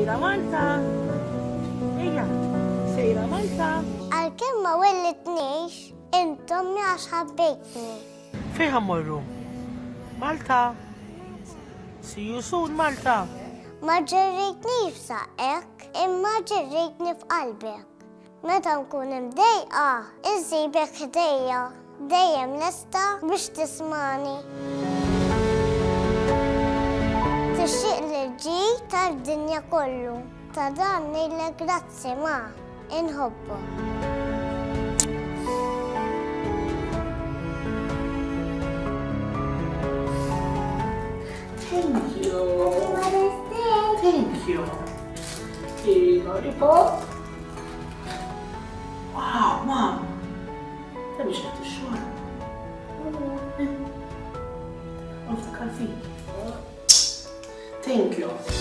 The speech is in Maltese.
Sejra Malta. Ejja, sejra Malta. Għalkemm ma wellitniex, intom għax ħabbejtni. Fejn ħammorru? Malta. See you soon, Malta. Ma ġerrejtniex f'saqqek, imma ġerrejtni f'qalbek. Meta nkun imdejqa, iżżibek ħdejja, dejjem lesta biex tismani. Tixtieq li ġi tad-dinja kollu, ta' dan ngħidlek grazzi ma' inħobbok. Thank you. Thank you. Hey, lollipop. Wow, Mom. ده مش قد الشهر. افتكر فيك. Thank you.